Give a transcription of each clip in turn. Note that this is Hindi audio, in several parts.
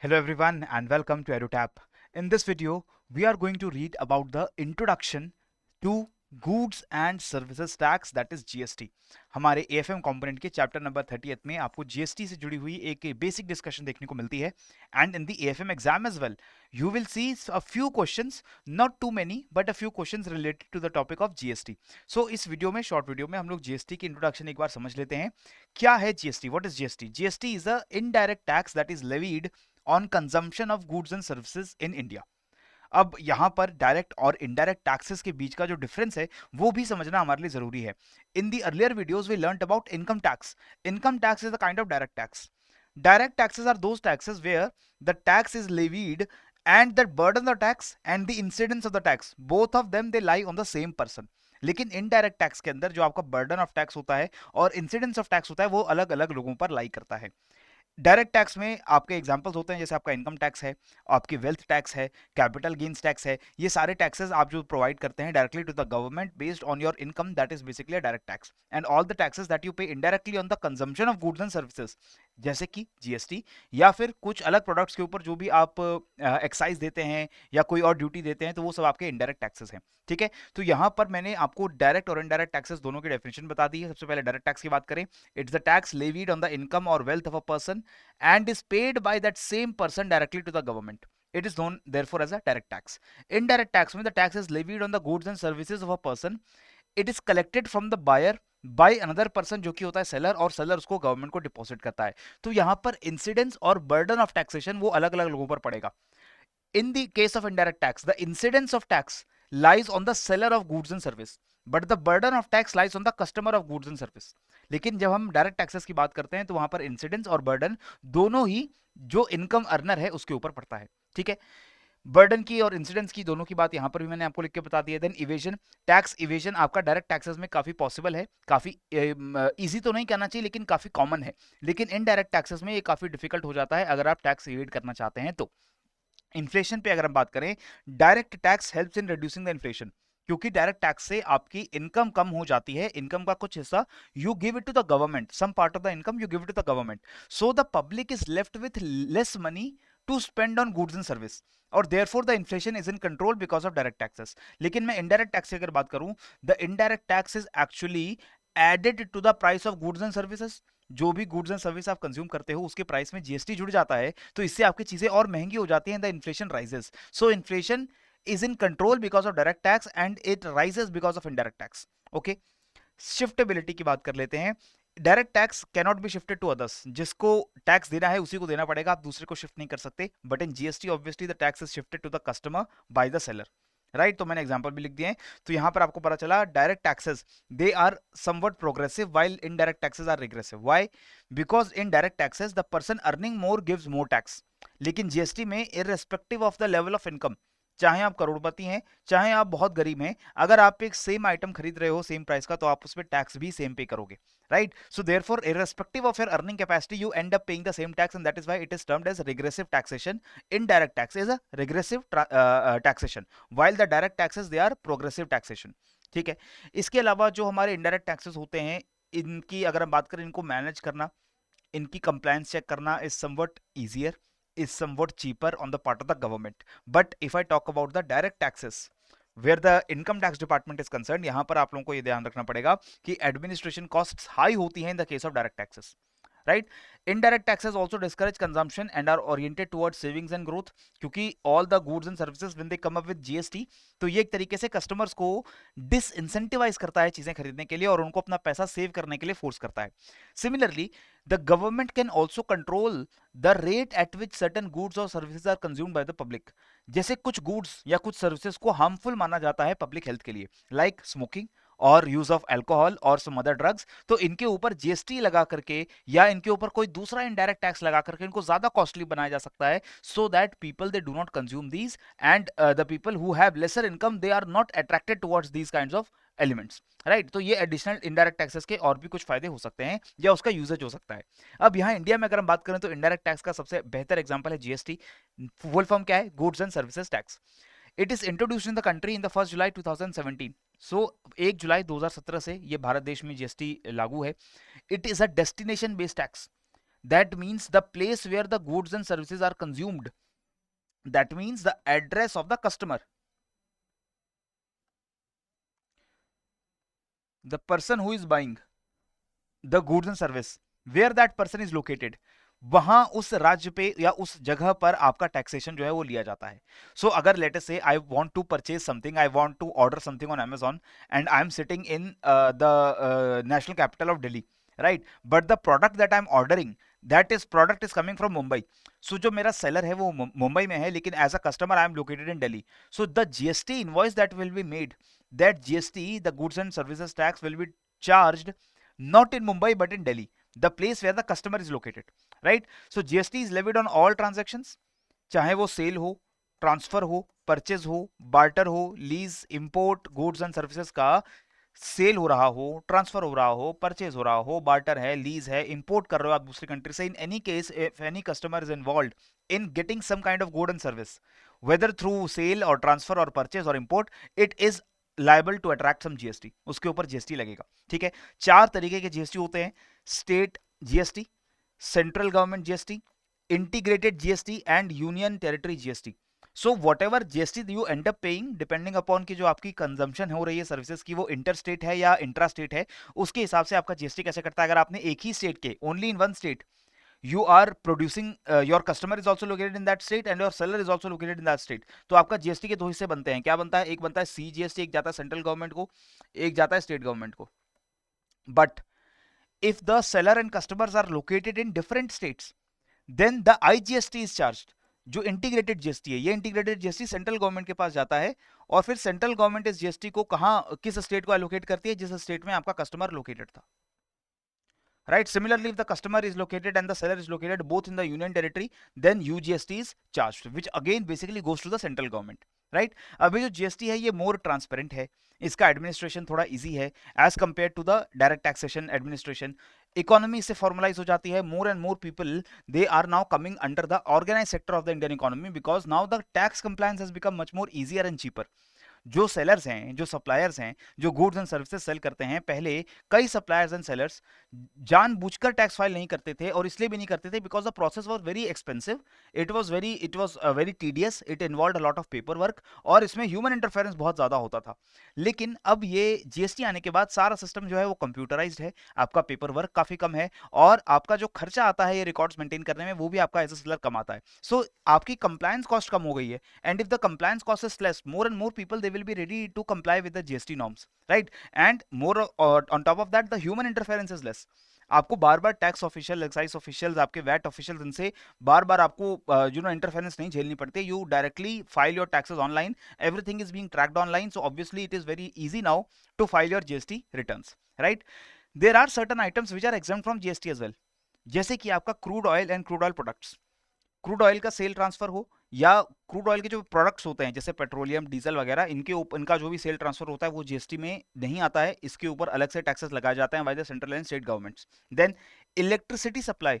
Hello everyone and welcome to EduTap. In this video, we are going to read about the introduction to Goods and Services Tax that is GST. हमारे AFM component के chapter number 30th में आपको GST से जुड़ी हुई एक basic discussion देखने को मिलती है and in the AFM exam as well, you will see a few questions, not too many, but a few questions related to the topic of GST. So इस वीडियो में शॉर्ट वीडियो में हम लोग GST की इंट्रोडक्शन एक बार समझ लेते हैं. क्या है GST? What is GST? GST is a indirect tax that is levied on consumption of goods and services in India. अब यहां पर डायरेक्ट और इनडायरेक्ट टैक्सेस के बीच का जो डिफरेंस है वो भी समझना हमारे लिए जरूरी है. In the earlier videos we learned about income tax. Income tax is a kind of direct tax. Direct taxes are those taxes where the tax is levied and the burden of the tax and the incidence of the tax, both of them they lie on the same person. लेकिन इनडायरेक्ट टैक्स के अंदर जो आपका बर्डन ऑफ टैक्स होता है और इंसिडेंस ऑफ टैक्स होता है वो अलग अलग लोगों पर लाई करता है. डायरेक्ट टैक्स में आपके एग्जांपल्स होते हैं जैसे आपका इनकम टैक्स है, आपकी वेल्थ टैक्स है, कैपिटल गेन्स टैक्स है. ये सारे टैक्सेस आप जो प्रोवाइड करते हैं directly to the government based on your income, that is basically a direct tax. And all the taxes that you pay indirectly on the consumption of goods and services, जैसे कि जीएसटी या फिर कुछ अलग प्रोडक्ट्स के ऊपर जो भी आप एक्साइज देते हैं या कोई और ड्यूटी देते हैं, तो वो सब आपके इनडायरेक्ट टैक्सेस हैं. ठीक है, तो यहाँ पर मैंने आपको डायरेक्ट और इनडायरेक्ट टैक्सेस दोनों की डेफिनेशन बता दी है. सबसे पहले डायरेक्ट टैक्स की बात करें, it's the tax levied on the income और wealth of a person and is paid by that same person directly to the government. It is known therefore as a direct tax. Indirect tax means the tax is levied on the goods and services of a person. It is collected from the buyer by another person जो कि होता है सेलर, और सेलर उसको गवर्नमेंट को डिपॉजिट करता है. तो यहाँ पर इंसिडेंस और बर्डन ऑफ टैक्सेशन वो अलग अलग लोगों पर पड़ेगा. In the case of indirect tax, the incidence of tax lies on the seller of goods and service, but the burden of tax lies on the customer of goods and service. लेकिन जब हम डायरेक्ट टैक्सेस की बात करते हैं तो वहां पर इंसिडेंस और बर्डन दोनों ही जो इनकम अर्नर है उसके ऊपर पड़ता है. ठीक है, बर्डन की और इंसिडेंस की दोनों की बात यहां पर भी मैंने आपको लिख के बता दी है. देन इवेजन, टैक्स इवेजन आपका डायरेक्ट टैक्सेस में काफी पॉसिबल है, काफी इजी तो नहीं कहना चाहिए लेकिन काफी कॉमन है. लेकिन इनडायरेक्ट टैक्सेस में ये काफी डिफिकल्ट हो जाता है अगर आप टैक्स इवेड करना चाहते हैं तो. इन्फ्लेशन पे अगर हम बात करें, direct tax helps in reducing the inflation, क्योंकि डायरेक्ट टैक्स से आपकी इनकम कम हो जाती है. इनकम का कुछ हिस्सा you give it to the government, some part of the income you give it to the government, so the public is left with less money to spend on goods and service, और therefore the inflation is in control because of direct taxes. लेकिन मैं इनडायरेक्ट टैक्स की अगर बात करूं, the indirect tax is actually added to the price of goods and services. जो भी गुड्स एंड सर्विस आप कंज्यूम करते हो उसके प्राइस में जीएसटी जुड़ जाता है, तो इससे आपकी चीजें और महंगी हो जाती हैं. The inflation rises, so inflation is in control because of direct tax and it rises because of indirect tax. Okay, shiftability की बात कर लेते हैं. Direct tax cannot be shifted to others, जिसको टैक्स देना है उसी को देना पड़ेगा, आप दूसरे को शिफ्ट नहीं कर सकते. But in GST obviously the tax is shifted to the customer by the seller. Right, तो मैंने एग्जांपल भी लिख दिए हैं. तो यहां पर आपको पता चला direct taxes they are somewhat progressive while indirect taxes are regressive. Why? Because in direct taxes the person earning more gives more tax. लेकिन जीएसटी में irrespective of the level of income, चाहे आप करोड़पति हैं चाहे आप बहुत गरीब हैं, अगर आप एक सेम आइटम खरीद रहे हो सेम प्राइस का, तो आप उस पर टैक्स भी सेम पे करोगे. Right, so therefore irrespective of your earning capacity you end up paying the same tax, and that is why it is termed as regressive taxation. Indirect tax is a regressive taxation while the direct taxes they are progressive taxation. ठीक है, इसके अलावा जो हमारे इनडायरेक्ट टैक्सेस होते हैं, इनकी अगर हम बात करें, इनको मैनेज करना, इनकी कंप्लायंस चेक करना is somewhat easier, is somewhat cheaper on the part of the government. But if I talk about the direct taxes where the income tax department is concerned, यहाँ पर आप लोगों को ये ध्यान रखना पड़ेगा कि एडमिनिस्ट्रेशन कॉस्ट्स हाई होती हैं in the case of direct taxes. Right, indirect taxes also discourage consumption and are oriented towards savings and growth, क्योंकि all the goods and services when they come up with GST, तो ये एक तरीके से कस्टमर्स को डिसइंसेंटिवाइज करता है चीजें खरीदने के लिए और उनको अपना पैसा सेव करने के लिए फोर्स करता है. Similarly the government can also control the rate at which certain goods or services are consumed by the public. जैसे कुछ गुड्स या कुछ सर्विसेज को हार्मफुल माना जाता है पब्लिक हेल्थ के लिए, लाइक स्मोकिंग और यूज ऑफ अल्कोहल और सम अदर ड्रग्स, तो इनके ऊपर जीएसटी लगा करके या इनके ऊपर कोई दूसरा इनडायरेक्ट टैक्स लगा करके इनको ज्यादा कॉस्टली बनाया जा सकता है, so that people they do not consume these and the people who have lesser income they are not attracted towards these kinds of elements. Right, तो ये एडिशनल इनडायरेक्ट टैक्सेस के और भी कुछ फायदे हो सकते हैं या उसका यूजेज हो सकता है. अब यहाँ इंडिया में अगर हम बात करें तो इनडायरेक्ट टैक्स का सबसे बेहतर एग्जांपल है जीएसटी. फुल फॉर्म क्या है? Goods and services tax. It is introduced in the country in the 1 जुलाई 2017. सो 1 जुलाई 2017 से ये भारत देश में जीएसटी लागू है. It is a destination based tax. That means the place where the goods and services are consumed. That means the address of the customer. The person who is buying the goods and service, where that person is located, वहां उस राज्य पे या उस जगह पर आपका टैक्सेशन जो है वो लिया जाता है. सो अगर let us say I want to purchase something, I want to order something on Amazon and I am sitting in the national capital of Delhi, right, but the product that I am ordering, that is product is coming from Mumbai. So जो मेरा सेलर है वो मुंबई में है, लेकिन as a customer I am located in Delhi. So the GST invoice that will be made, that GST, the goods and services tax will be charged not in Mumbai but in Delhi, the place where the customer is located, right? So GST is levied on all transactions, चाहे वो सेल हो, ट्रांसफर हो, परचेज हो, बार्टर हो, lease, import, goods and services का सेल हो रहा हो, ट्रांसफर हो रहा हो, परचेज हो रहा हो, बार्टर है, लीज है, इंपोर्ट कर रहे हो आप दूसरी कंट्री से. In any case if any customer is involve in getting some kind of good and service, whether through sale और ट्रांसफर और परचेज और import, it is liable to attract some GST. उसके ऊपर जीएसटी लगेगा. ठीक है, चार तरीके के जीएसटी होते हैं: state GST, central government GST, integrated GST and union territory GST. So what ever GST you and up paying, depending upon की जो आपकी कंजम्पशन हो रही है सर्विसेज की, वो इंटर स्टेट है या इंट्रा स्टेट है, उसके हिसाब से आपका जीएसटी कैसे करता है. अगर आपने एक ही स्टेट के, only in one state you are producing, your customer is also located in that state and your seller is also located in that state, तो आपका जीएसटी के दो हिस्से बनते हैं. क्या बनता है? एक बनता है सी जीएसटी, एक जाता है सेंट्रल गवर्नमेंट को, एक जाता है स्टेट गवर्नमेंट को. But if the seller and customers are located in different states, then the IGST is charged. जो इंटीग्रेटेड जीएसटी है, ये इंटीग्रेटेड जीएसटी सेंट्रल गवर्नमेंट के पास जाता है, और फिर सेंट्रल गवर्नमेंट इस जीएसटी को कहां, किस स्टेट को एलोकेट करती है? जिस स्टेट में आपका कस्टमर लोकेटेड था. Right, similarly if the customer is located and the seller is located both in the union territory, then UGST is charged, which again basically goes to the central government, right? अभी जो GST है ये more transparent है, इसका एडमिनिस्ट्रेशन थोड़ा इजी है as compare to the direct taxation administration. Economy इससे फॉर्मलाइज हो जाती है. More and more people they are now coming under the organize sector of the Indian economy, because now the tax compliance has become much more easier and cheaper. जो सेलर्स हैं, जो सप्लायर्स हैं, जो गुड्स एंड सर्विसेज सेल करते हैं, पहले कई सप्लायर्स एंड सेलर्स जानबूझकर टैक्स फाइल नहीं करते थे, और इसलिए भी नहीं करते थे because the process was very expensive, it was very tedious, it involved a lot of paper work, और इसमें ह्यूमन इंटरफेरेंस बहुत ज्यादा होता था. लेकिन अब ये जीएसटी आने के बाद सारा सिस्टम जो है वो कंप्यूटराइज्ड है, आपका पेपर वर्क काफी कम है, और आपका जो खर्चा आता है ये रिकॉर्ड्स मेंटेन करने में, वो भी आपका एज अ सेलर कम आता है. सो आपकी कंप्लायंस कॉस्ट कम हो गई है, and if the compliance cost is less, more and more people they will be ready to comply with the GST norms, right? And more on top of that, the human interference is less. आपको बार बार टैक्स ऑफिशियल, एक्साइज ऑफिशियल्स, आपके वैट ऑफिशियल्स, इनसे बार बार आपको इंटरफेरेंस नहीं झेलनी पड़ती. You directly file your taxes online, everything is being tracked online, so obviously it is very easy now to file your GST returns, right? There are certain items which are exempt from GST as well, जैसे कि आपका crude oil and crude oil products. Crude oil का सेल ट्रांसफर हो, या क्रूड ऑयल के जो प्रोडक्ट्स होते हैं जैसे पेट्रोलियम, डीजल वगैरह, इनका जो भी सेल ट्रांसफर होता है वो जीएसटी में नहीं आता है, इसके ऊपर अलग से टैक्सेस लगाए जाते हैं by the central and state governments. Then electricity supply,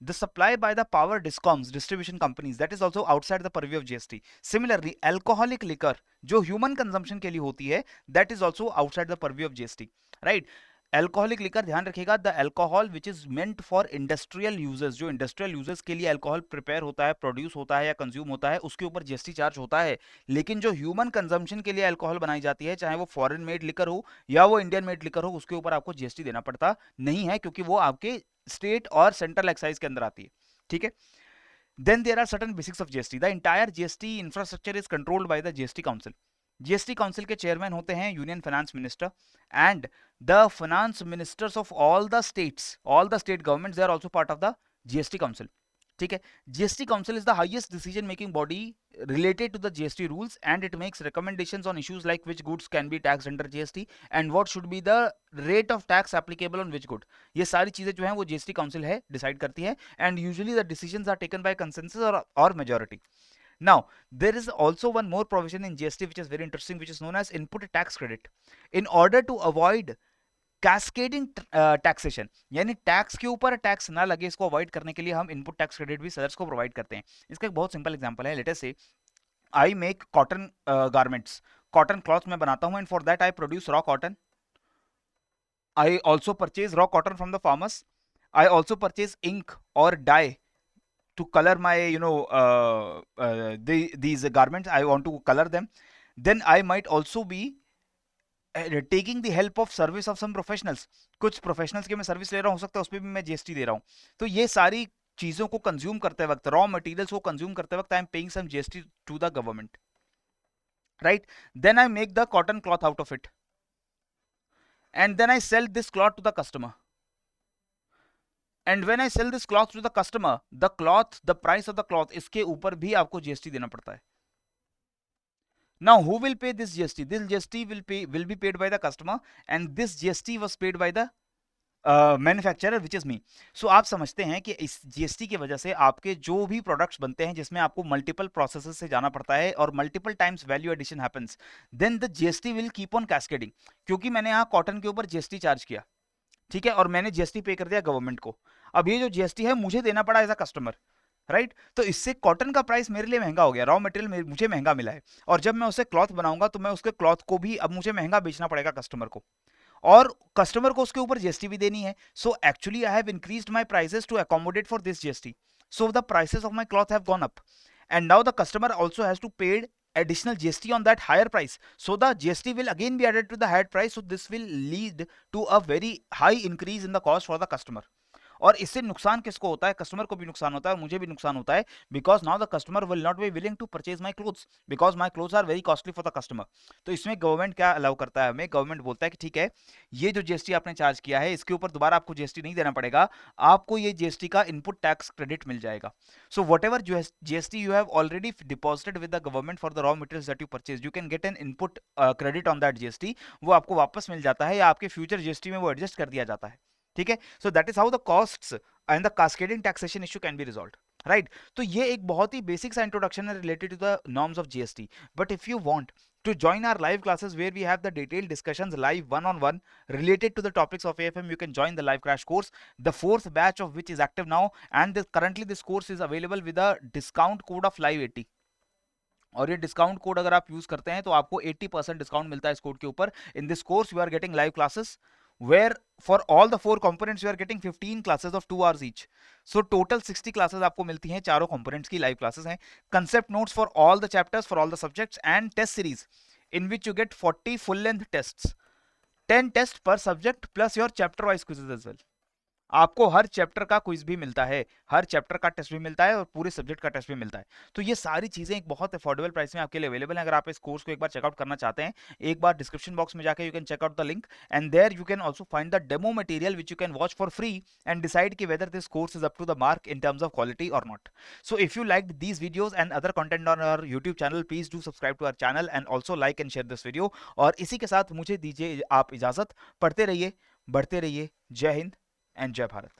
the supply by the power discoms, distribution companies, that is also outside the purview of GST. Similarly alcoholic liquor जो human consumption के लिए होती है, that is also outside the purview of GST, right? Alcoholic liquor, ध्यान रखिएगा, the alcohol which is meant for industrial uses, जो इंडस्ट्रियल यूजेस के लिए अल्कोहल प्रिपेयर होता है, प्रोड्यूस होता है या कंज्यूम होता है, उसके ऊपर जीएसटी चार्ज होता है. लेकिन जो ह्यूमन कंजम्पशन के लिए अल्कोहल बनाई जाती है, चाहे वो फॉरेन मेड लिकर हो या वो इंडियन मेड लिकर हो, उसके ऊपर आपको जीएसटी देना पड़ता नहीं है, क्योंकि वो आपके स्टेट और सेंट्रल एक्साइज के अंदर आती है. ठीक है. Then there are certain basics of GST. The entire GST infrastructure is controlled by the GST Council. GST Council के चेयरमैन होते हैं union finance minister, and the finance ministers of all the state governments, they are also part of the GST Council. ठीक है. GST Council is the highest decision making body related to the GST rules, and it makes recommendations on issues like which goods can be taxed under GST and what should be the rate of tax applicable on which good. ये सारी चीजें जो हैं वो GST Council है डिसाइड करती है, and usually the decisions are taken by consensus or majority. Now there is also one more provision in GST which is very interesting, which is known as input tax credit. In order to avoid cascading taxation, यानी टैक्स के ऊपर टैक्स ना लगे, इसको अवॉइड करने के लिए हम इनपुट टैक्स क्रेडिट भी सेलर्स को प्रोवाइड करते हैं. इसका एक बहुत सिंपल एग्जांपल है. Late us say I make cotton garments, cotton cloth मैं बनाता हूं, and for that I produce raw cotton. I also purchase raw cotton from the farmers. I also purchase ink or dye to color my these garments. I want to color them. Then I might also be taking the help of service of some professionals. कुछ प्रोफेशनल्स की मैं सर्विस ले रहा हूँ, हो सकता है उस पर भी मैं जीएसटी दे रहा हूँ. तो ये सारी चीजों को कंज्यूम करते वक्त, रॉ मटेरियल्स को कंज्यूम करते वक्त, I am paying some GST to the government, right. Then I make the cotton cloth out of it, and then I sell this cloth to the customer. And when I sell this cloth to the customer, the cloth, the price of the cloth, इसके ऊपर भी आपको जीएसटी देना पड़ता है. Now, who will pay this GST? This GST will be paid by the customer, and this GST was paid by the manufacturer which is me. So आप समझते हैं कि इस जीएसटी की वजह से आपके जो भी प्रोडक्ट्स बनते हैं जिसमें आपको मल्टीपल प्रोसेसेस से जाना पड़ता है और multiple times value addition happens, then the GST will keep on cascading. क्योंकि मैंने यहाँ कॉटन के ऊपर जीएसटी चार्ज किया, ठीक है, और मैंने जीएसटी पे कर दिया गवर्नमेंट को. अब ये जो जीएसटी है मुझे देना पड़ा एज अ कस्टमर, राइट. तो इससे कॉटन का प्राइस मेरे लिए महंगा हो गया, रॉ मटेरियल मुझे महंगा मिला है, और जब मैं उसे क्लॉथ बनाऊंगा तो मैं उसके क्लॉथ को भी अब मुझे महंगा बेचना पड़ेगा कस्टमर को, और कस्टमर को उसके ऊपर जीएसटी भी देनी है. So actually I have increased my prices to accommodate for this GST. So the prices of my cloth have gone up, and now the customer also has to paid additional GST on that higher price. So the GST will again be added to the higher price. So this will lead to a very high increase in the cost for the customer. और इससे नुकसान किसको होता है? कस्टमर को भी नुकसान होता है और मुझे भी नुकसान होता है, because now the customer will not be willing to purchase my clothes, because my clothes are very costly for the customer. तो इसमें गवर्नमेंट क्या अलाउ करता है हमें? गवर्नमेंट बोलता है कि ठीक है, ये जो जीएसटी आपने चार्ज किया है इसके ऊपर दोबारा आपको जीएसटी नहीं देना पड़ेगा, आपको ये जीएसटी का इनपुट टैक्स क्रेडिट मिल जाएगा. So what ever GST you have already deposited with the government for the raw materials that you purchase, you can get an input credit on that GST. वो आपको वापस मिल जाता है या आपके फ्यूचर जीएसटी में वो एडजस्ट कर दिया जाता है, ठीक है. So that is how the costs and the cascading taxation issue can be resolved, right. तो ये एक बहुत ही बेसिक सा इंट्रोडक्शन है related to the norms of GST. But if you want to join our live classes where we have the detailed discussions live one-on-one related to the topics of AFM, you can join the live crash course, the 4th batch of which is active now, and currently this course is available with a discount code of live 80. और ये डिस्काउंट कोड अगर आप यूज करते हैं तो आपको 80% डिस्काउंट मिलता है इस कोड के ऊपर. In this course you are getting live classes where for all the 4 components you are getting 15 classes of 2 hours each. So total 60 classes आपको मिलती हैं, चारों components की live classes हैं. Concept notes for all the chapters, for all the subjects, and test series in which you get 40 full length tests, 10 tests per subject plus your chapter wise quizzes as well. आपको हर चैप्टर का क्विज भी मिलता है, हर चैप्टर का टेस्ट भी मिलता है और पूरे सब्जेक्ट का टेस्ट भी मिलता है. तो ये सारी चीजें एक बहुत अफोर्डेबल प्राइस में आपके लिए अवेलेबल है. अगर आप इस कोर्स को एक बार चेकआउट करना चाहते हैं, एक बार डिस्क्रिप्शन बॉक्स में जाकर you can check out the link, and there you can also find the demo material which you can watch for free and decide कि whether this course is up to the mark in terms of quality और not. So if you like these videos and other content on our YouTube channel, please do subscribe to our channel and also like and share this video. और इसी के साथ मुझे दीजिए आप इजाजत. पढ़ते रहिए, बढ़ते रहिए. जय हिंद एंड जय भारत.